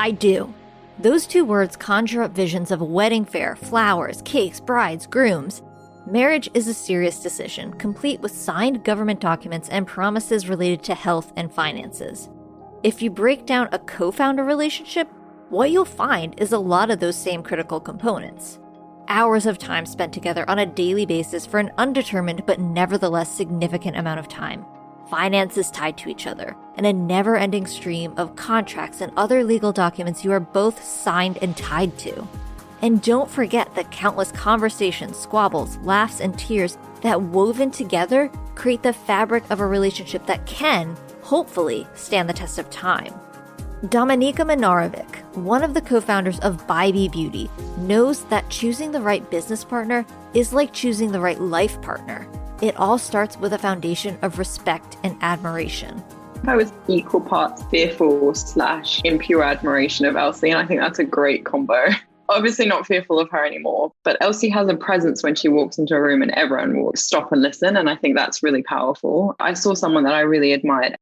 I do. Those two words conjure up visions of a wedding fair, flowers, cakes, brides, grooms. Marriage is a serious decision, complete with signed government documents and promises related to health and finances. If you break down a co-founder relationship, what you'll find is a lot of those same critical components. Hours of time spent together on a daily basis for an undetermined but nevertheless significant amount of time. Finances tied to each other, and a never-ending stream of contracts and other legal documents you are both signed and tied to. And don't forget the countless conversations, squabbles, laughs, and tears that woven together create the fabric of a relationship that can, hopefully, stand the test of time. Dominika Minarovic, one of the co-founders of BYBI Beauty, knows that choosing the right business partner is like choosing the right life partner. It all starts with a foundation of respect and admiration. I was equal parts fearful / impure admiration of Elsie, and I think that's a great combo. Obviously not fearful of her anymore, but Elsie has a presence when she walks into a room and everyone will stop and listen, and I think that's really powerful. I saw someone that I really admired.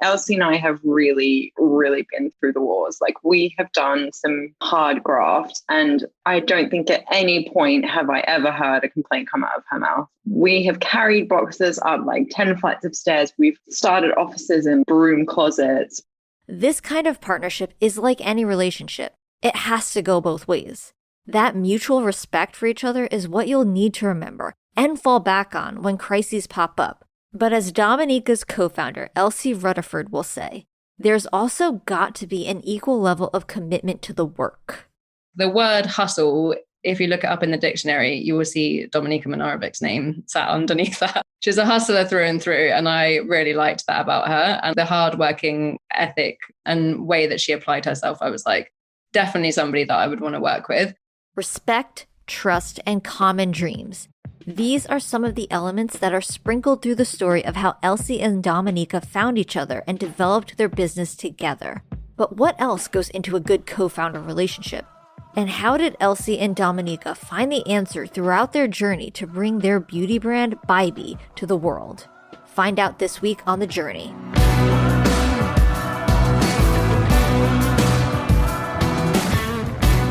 Elsie and I have really, really been through the wars. Like, we have done some hard graft, and I don't think at any point have I ever heard a complaint come out of her mouth. We have carried boxes up like 10 flights of stairs. We've started offices in broom closets. This kind of partnership is like any relationship. It has to go both ways. That mutual respect for each other is what you'll need to remember and fall back on when crises pop up. But as Dominika's co-founder, Elsie Rutterford, will say, there's also got to be an equal level of commitment to the work. The word hustle, if you look it up in the dictionary, you will see Dominika Minarovic's name sat underneath that. She's a hustler through and through, and I really liked that about her. And the hardworking ethic and way that she applied herself, I was like, definitely somebody that I would want to work with. Respect, trust, and common dreams. These are some of the elements that are sprinkled through the story of how Elsie and Dominika found each other and developed their business together. But what else goes into a good co-founder relationship? And how did Elsie and Dominika find the answer throughout their journey to bring their beauty brand, BYBI, to the world? Find out this week on The Journey.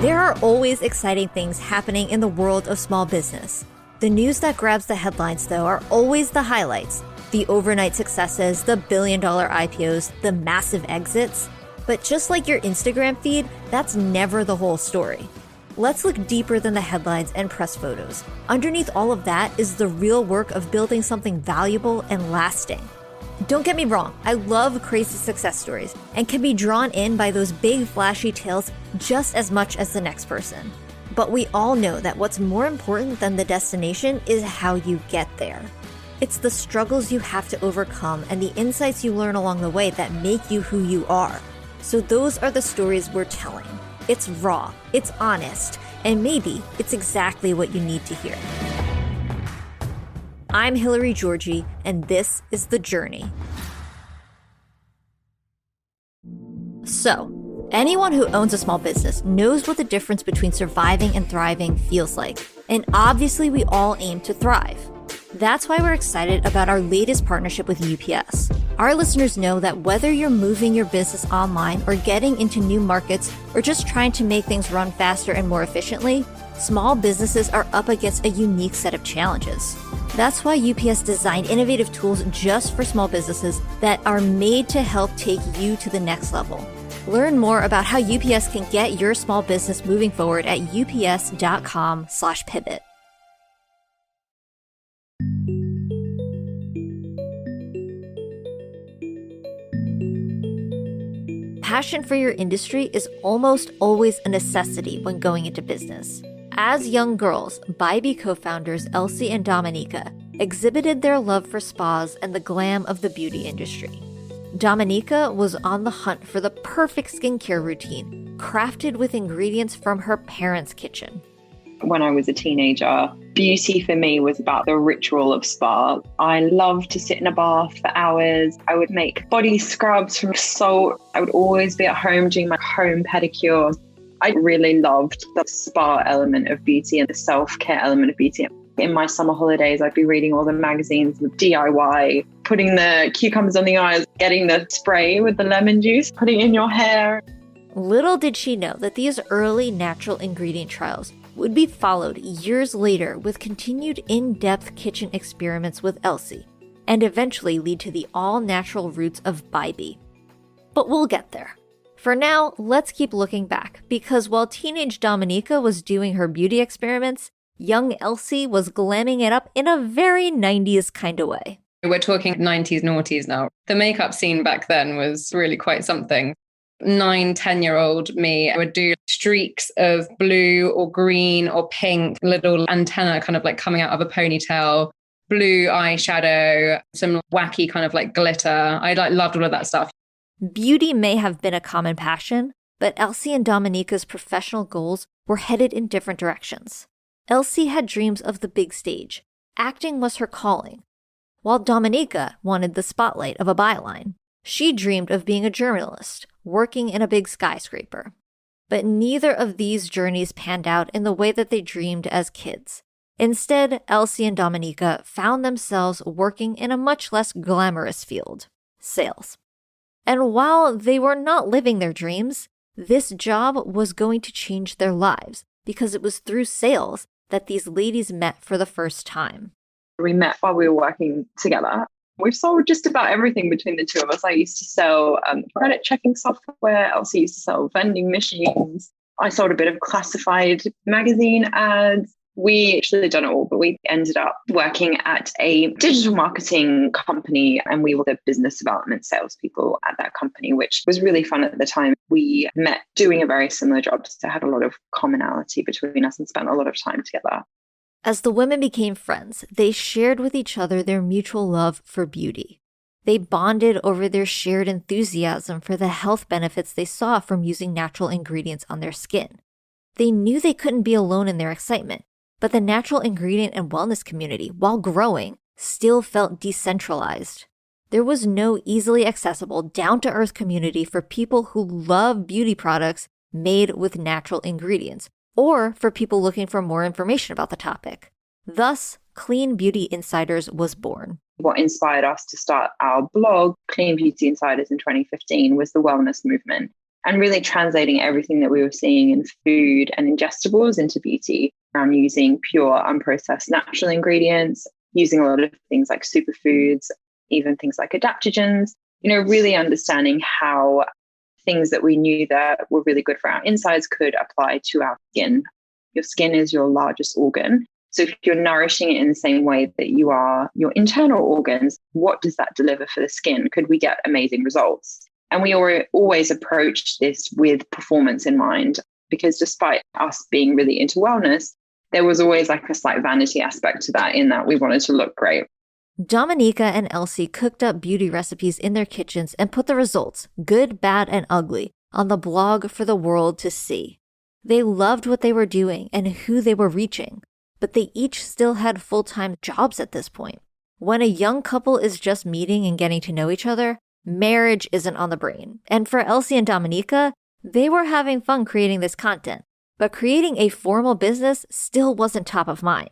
There are always exciting things happening in the world of small business. The news that grabs the headlines, though, are always the highlights. The overnight successes, the billion-dollar IPOs, the massive exits. But just like your Instagram feed, that's never the whole story. Let's look deeper than the headlines and press photos. Underneath all of that is the real work of building something valuable and lasting. Don't get me wrong, I love crazy success stories and can be drawn in by those big flashy tales just as much as the next person. But we all know that what's more important than the destination is how you get there. It's the struggles you have to overcome and the insights you learn along the way that make you who you are. So those are the stories we're telling. It's raw, it's honest, and maybe it's exactly what you need to hear. I'm Hillary Georgie, and this is The Journey. So, anyone who owns a small business knows what the difference between surviving and thriving feels like. And obviously, we all aim to thrive. That's why we're excited about our latest partnership with UPS. Our listeners know that whether you're moving your business online or getting into new markets or just trying to make things run faster and more efficiently, small businesses are up against a unique set of challenges. That's why UPS designed innovative tools just for small businesses that are made to help take you to the next level. Learn more about how UPS can get your small business moving forward at ups.com/pivot. Passion for your industry is almost always a necessity when going into business. As young girls, BYBI co-founders Elsie and Dominika exhibited their love for spas and the glam of the beauty industry. Dominika was on the hunt for the perfect skincare routine, crafted with ingredients from her parents' kitchen. When I was a teenager, beauty for me was about the ritual of spa. I loved to sit in a bath for hours. I would make body scrubs from salt. I would always be at home doing my home pedicure. I really loved the spa element of beauty and the self-care element of beauty. In my summer holidays, I'd be reading all the magazines with DIY, putting the cucumbers on the eyes, getting the spray with the lemon juice, putting it in your hair. Little did she know that these early natural ingredient trials would be followed years later with continued in-depth kitchen experiments with Elsie, and eventually lead to the all-natural roots of BYBI. But we'll get there. For now, let's keep looking back, because while teenage Dominika was doing her beauty experiments, young Elsie was glamming it up in a very 90s kind of way. We're talking 90s, noughties now. The makeup scene back then was really quite something. 9-10-year-old me would do streaks of blue or green or pink, little antenna kind of like coming out of a ponytail, blue eyeshadow, some wacky kind of like glitter. I loved all of that stuff. Beauty may have been a common passion, but Elsie and Dominika's professional goals were headed in different directions. Elsie had dreams of the big stage. Acting was her calling, while Dominika wanted the spotlight of a byline. She dreamed of being a journalist, working in a big skyscraper. But neither of these journeys panned out in the way that they dreamed as kids. Instead, Elsie and Dominika found themselves working in a much less glamorous field, sales. And while they were not living their dreams, this job was going to change their lives because it was through sales that these ladies met for the first time. We met while we were working together. We've sold just about everything between the two of us. I used to sell credit checking software. Elsie used to sell vending machines. I sold a bit of classified magazine ads. We actually done it all, but we ended up working at a digital marketing company, and we were the business development salespeople at that company, which was really fun at the time. We met doing a very similar job, so had a lot of commonality between us and spent a lot of time together. As the women became friends, they shared with each other their mutual love for beauty. They bonded over their shared enthusiasm for the health benefits they saw from using natural ingredients on their skin. They knew they couldn't be alone in their excitement, but the natural ingredient and wellness community, while growing, still felt decentralized. There was no easily accessible, down-to-earth community for people who love beauty products made with natural ingredients, or for people looking for more information about the topic. Thus, Clean Beauty Insiders was born. What inspired us to start our blog, Clean Beauty Insiders, in 2015 was the wellness movement, and really translating everything that we were seeing in food and ingestibles into beauty, around using pure, unprocessed natural ingredients, using a lot of things like superfoods, even things like adaptogens, really understanding how things that we knew that were really good for our insides could apply to our skin. Your skin is your largest organ. So if you're nourishing it in the same way that you are your internal organs, what does that deliver for the skin? Could we get amazing results? And we always approached this with performance in mind, because despite us being really into wellness, there was always like a slight vanity aspect to that, in that we wanted to look great. Dominika and Elsie cooked up beauty recipes in their kitchens and put the results, good, bad, and ugly, on the blog for the world to see. They loved what they were doing and who they were reaching, but they each still had full-time jobs at this point. When a young couple is just meeting and getting to know each other, marriage isn't on the brain. And for Elsie and Dominika, they were having fun creating this content, but creating a formal business still wasn't top of mind.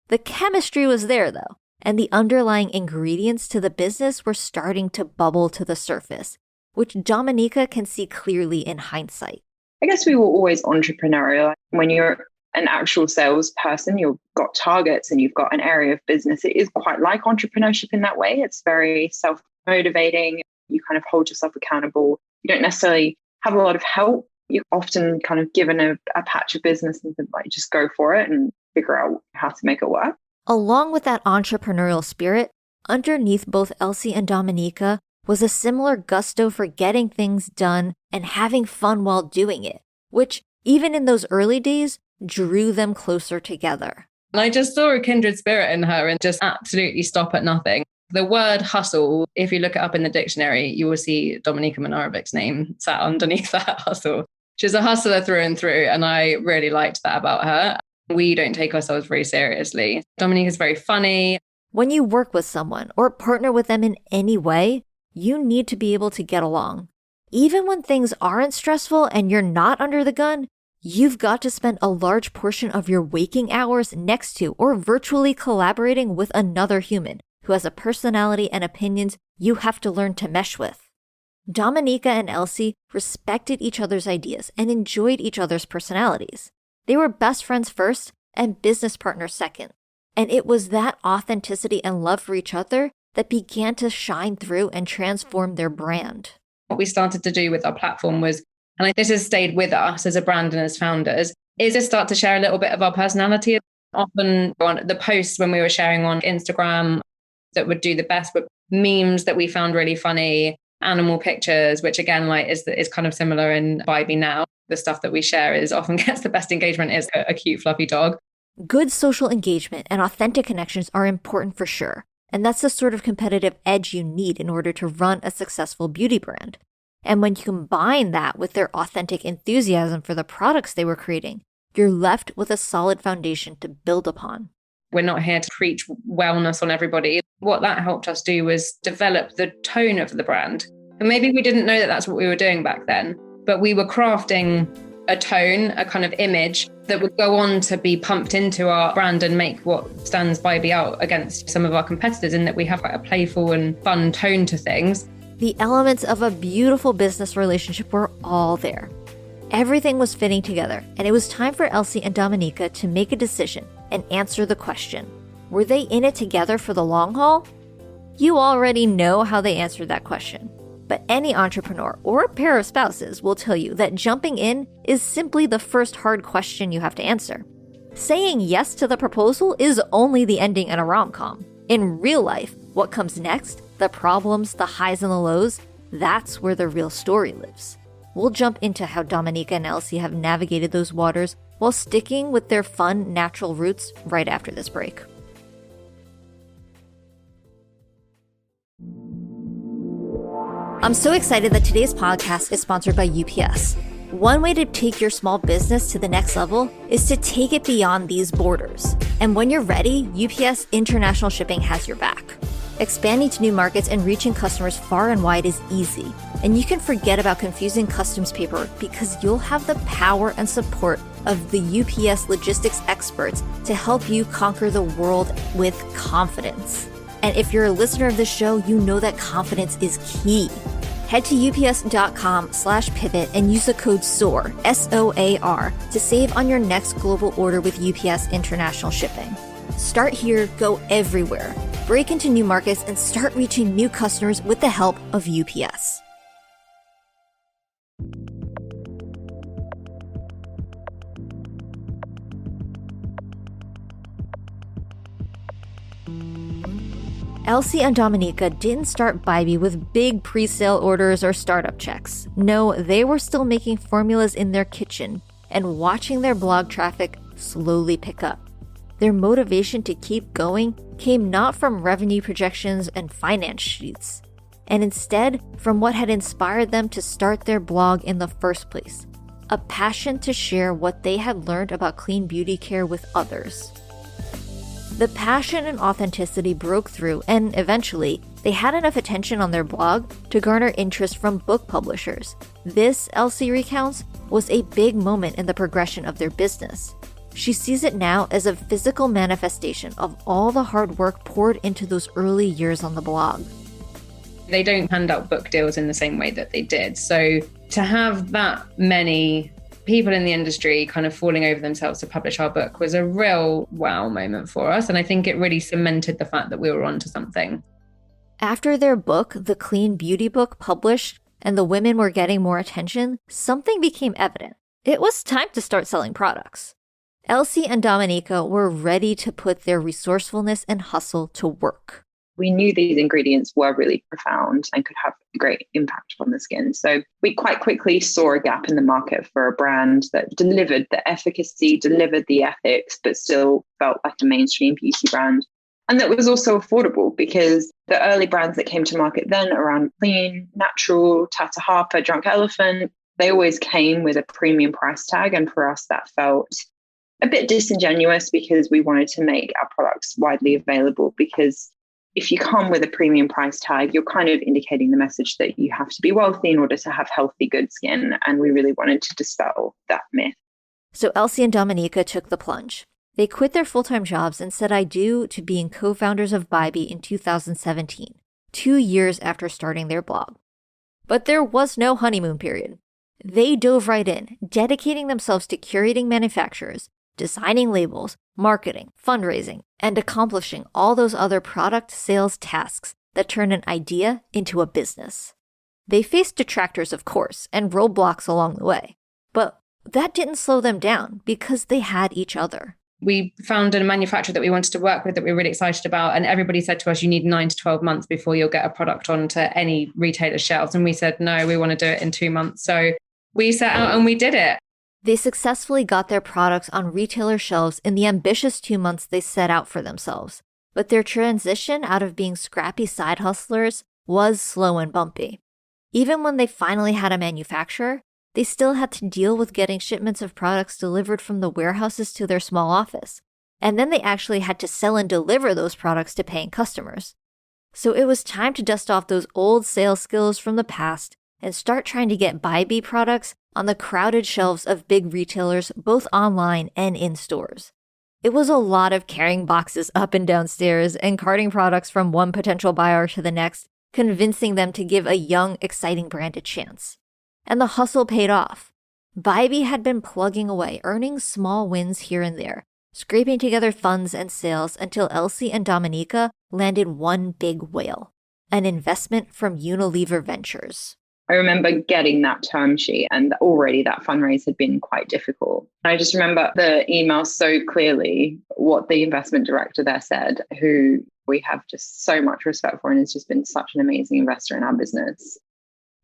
The chemistry was there, though, and the underlying ingredients to the business were starting to bubble to the surface, which Dominika can see clearly in hindsight. I guess we were always entrepreneurial. When you're an actual salesperson, you've got targets and you've got an area of business. It is quite like entrepreneurship in that way. It's very self-motivating. You kind of hold yourself accountable. You don't necessarily have a lot of help. You're often kind of given a patch of business and just go for it and figure out how to make it work. Along with that entrepreneurial spirit, underneath both Elsie and Dominika was a similar gusto for getting things done and having fun while doing it, which, even in those early days, drew them closer together. And I just saw a kindred spirit in her and just absolutely stop at nothing. The word hustle, if you look it up in the dictionary, you will see Dominika Minarovic's name sat underneath that hustle. She's a hustler through and through, and I really liked that about her. We don't take ourselves very seriously. Dominika's very funny. When you work with someone or partner with them in any way, you need to be able to get along. Even when things aren't stressful and you're not under the gun, you've got to spend a large portion of your waking hours next to or virtually collaborating with another human who has a personality and opinions you have to learn to mesh with. Dominika and Elsie respected each other's ideas and enjoyed each other's personalities. They were best friends first and business partners second. And it was that authenticity and love for each other that began to shine through and transform their brand. What we started to do with our platform was, and this has stayed with us as a brand and as founders, is to start to share a little bit of our personality. Often on the posts when we were sharing on Instagram that would do the best were memes that we found really funny, animal pictures, which again, like is kind of similar in BYBI now. The stuff that we share is often gets the best engagement is a cute fluffy dog. Good social engagement and authentic connections are important for sure. And that's the sort of competitive edge you need in order to run a successful beauty brand. And when you combine that with their authentic enthusiasm for the products they were creating, you're left with a solid foundation to build upon. We're not here to preach wellness on everybody. What that helped us do was develop the tone of the brand. And maybe we didn't know that that's what we were doing back then, but we were crafting a tone, a kind of image that would go on to be pumped into our brand and make what stands BYBI out against some of our competitors, in that we have quite a playful and fun tone to things. The elements of a beautiful business relationship were all there. Everything was fitting together, and it was time for Elsie and Dominika to make a decision and answer the question. Were they in it together for the long haul? You already know how they answered that question. But any entrepreneur or a pair of spouses will tell you that jumping in is simply the first hard question you have to answer. Saying yes to the proposal is only the ending in a rom-com. In real life, what comes next, the problems, the highs and the lows, that's where the real story lives. We'll jump into how Dominika and Elsie have navigated those waters while sticking with their fun, natural roots right after this break. I'm so excited that today's podcast is sponsored by UPS. One way to take your small business to the next level is to take it beyond these borders. And when you're ready, UPS International Shipping has your back. Expanding to new markets and reaching customers far and wide is easy. And you can forget about confusing customs paperwork because you'll have the power and support of the UPS logistics experts to help you conquer the world with confidence. And if you're a listener of this show, you know that confidence is key. Head to ups.com/pivot and use the code SOAR, SOAR, to save on your next global order with UPS International Shipping. Start here, go everywhere. Break into new markets and start reaching new customers with the help of UPS. Elsie and Dominika didn't start BYBI with big pre-sale orders or startup checks. No, they were still making formulas in their kitchen and watching their blog traffic slowly pick up. Their motivation to keep going came not from revenue projections and finance sheets, and instead from what had inspired them to start their blog in the first place, a passion to share what they had learned about clean beauty care with others. The passion and authenticity broke through, and eventually, they had enough attention on their blog to garner interest from book publishers. This, Elsie recounts, was a big moment in the progression of their business. She sees it now as a physical manifestation of all the hard work poured into those early years on the blog. They don't hand out book deals in the same way that they did. So to have that many people in the industry kind of falling over themselves to publish our book was a real wow moment for us. And I think it really cemented the fact that we were onto something. After their book, The Clean Beauty Book, published and the women were getting more attention, something became evident. It was time to start selling products. Elsie and Dominika were ready to put their resourcefulness and hustle to work. We knew these ingredients were really profound and could have a great impact on the skin. So we quite quickly saw a gap in the market for a brand that delivered the efficacy, delivered the ethics, but still felt like a mainstream beauty brand. And that was also affordable, because the early brands that came to market then around clean, natural, Tata Harper, Drunk Elephant, they always came with a premium price tag. And for us, that felt a bit disingenuous, because we wanted to make our products widely available. Because if you come with a premium price tag, you're kind of indicating the message that you have to be wealthy in order to have healthy, good skin. And we really wanted to dispel that myth. So Elsie and Dominika took the plunge. They quit their full-time jobs and said adieu to being co-founders of BYBI in 2017, 2 years after starting their blog. But there was no honeymoon period. They dove right in, dedicating themselves to curating manufacturers, designing labels, marketing, fundraising, and accomplishing all those other product sales tasks that turn an idea into a business. They faced detractors, of course, and roadblocks along the way. But that didn't slow them down because they had each other. We found a manufacturer that we wanted to work with that we were really excited about. And everybody said to us, you need 9 to 12 months before you'll get a product onto any retailer's shelves. And we said, no, we want to do it in 2 months. So we set out and we did it. They successfully got their products on retailer shelves in the ambitious 2 months they set out for themselves. But their transition out of being scrappy side hustlers was slow and bumpy. Even when they finally had a manufacturer, they still had to deal with getting shipments of products delivered from the warehouses to their small office. And then they actually had to sell and deliver those products to paying customers. So it was time to dust off those old sales skills from the past and start trying to get BYBI products on the crowded shelves of big retailers, both online and in stores. It was a lot of carrying boxes up and down stairs and carting products from one potential buyer to the next, convincing them to give a young, exciting brand a chance. And the hustle paid off. BYBI had been plugging away, earning small wins here and there, scraping together funds and sales until Elsie and Dominika landed one big whale, an investment from Unilever Ventures. I remember getting that term sheet, and already that fundraise had been quite difficult. I just remember the email so clearly, what the investment director there said, who we have just so much respect for and has just been such an amazing investor in our business.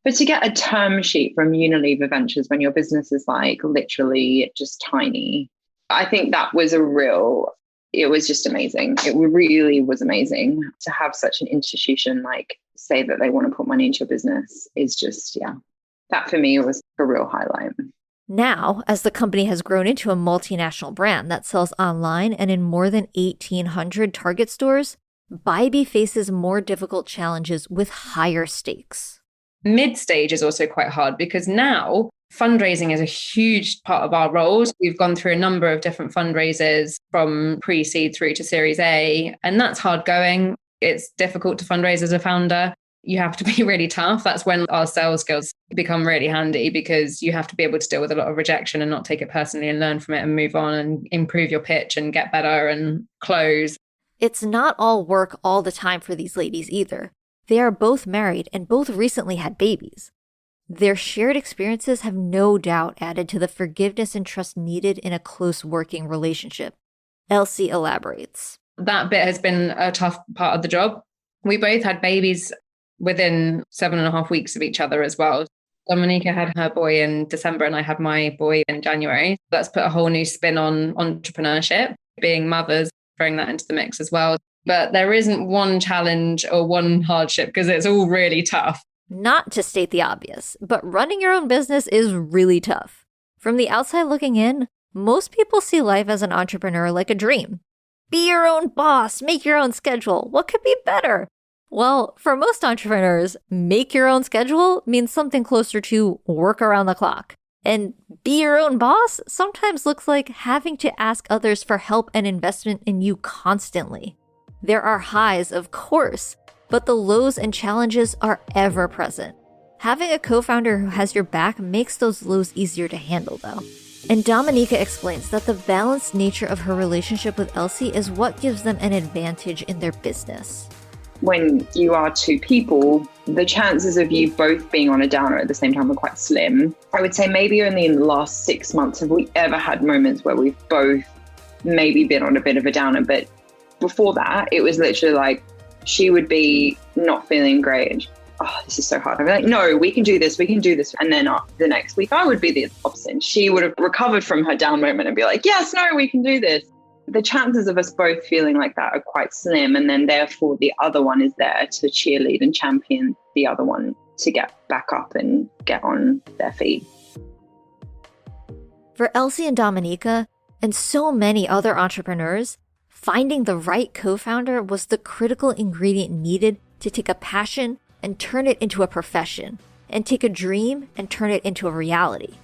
But to get a term sheet from Unilever Ventures when your business is like literally just tiny, I think that was it was just amazing. It really was amazing to have such an institution like say that they want to put money into your business is just, that for me was a real highlight. Now, as the company has grown into a multinational brand that sells online and in more than 1,800 Target stores, BYBI faces more difficult challenges with higher stakes. Mid-stage is also quite hard because now fundraising is a huge part of our roles. We've gone through a number of different fundraisers from pre-seed through to Series A, and that's hard going. It's difficult to fundraise as a founder. You have to be really tough. That's when our sales skills become really handy because you have to be able to deal with a lot of rejection and not take it personally and learn from it and move on and improve your pitch and get better and close. It's not all work all the time for these ladies either. They are both married and both recently had babies. Their shared experiences have no doubt added to the forgiveness and trust needed in a close working relationship. Elsie elaborates. That bit has been a tough part of the job. We both had babies within 7.5 weeks of each other as well. Dominika had her boy in December and I had my boy in January. That's put a whole new spin on entrepreneurship, being mothers, throwing that into the mix as well. But there isn't one challenge or one hardship because it's all really tough. Not to state the obvious, but running your own business is really tough. From the outside looking in, most people see life as an entrepreneur like a dream. Be your own boss, make your own schedule. What could be better? Well, for most entrepreneurs, make your own schedule means something closer to work around the clock. And be your own boss sometimes looks like having to ask others for help and investment in you constantly. There are highs, of course, but the lows and challenges are ever present. Having a co-founder who has your back makes those lows easier to handle, though. And Dominika explains that the balanced nature of her relationship with Elsie is what gives them an advantage in their business. When you are two people, the chances of you both being on a downer at the same time are quite slim. I would say maybe only in the last 6 months have we ever had moments where we've both maybe been on a bit of a downer, but before that, it was literally like she would be not feeling great. And this is so hard. I'd be like, no, we can do this. We can do this. And then the next week, I would be the opposite. And she would have recovered from her down moment and be like, yes, no, we can do this. The chances of us both feeling like that are quite slim. And then therefore, the other one is there to cheerlead and champion the other one to get back up and get on their feet. For Elsie and Dominika, and so many other entrepreneurs, finding the right co-founder was the critical ingredient needed to take a passion and turn it into a profession, and take a dream and turn it into a reality.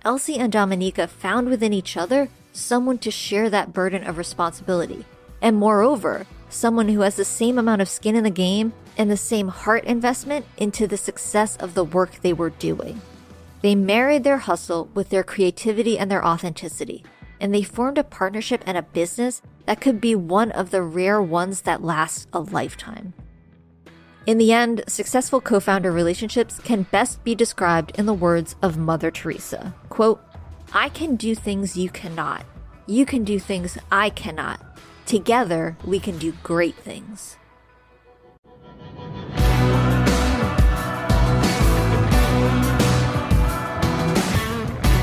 Elsie and Dominika found within each other someone to share that burden of responsibility, and moreover, someone who has the same amount of skin in the game and the same heart investment into the success of the work they were doing. They married their hustle with their creativity and their authenticity, and they formed a partnership and a business that could be one of the rare ones that lasts a lifetime. In the end, successful co-founder relationships can best be described in the words of Mother Teresa, quote, "I can do things you cannot. You can do things I cannot. Together, we can do great things."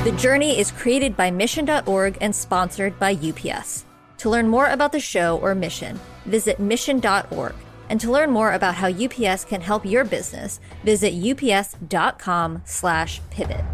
The Journey is created by Mission.org and sponsored by UPS. To learn more about the show or Mission, visit Mission.org. And to learn more about how UPS can help your business, visit ups.com/pivot.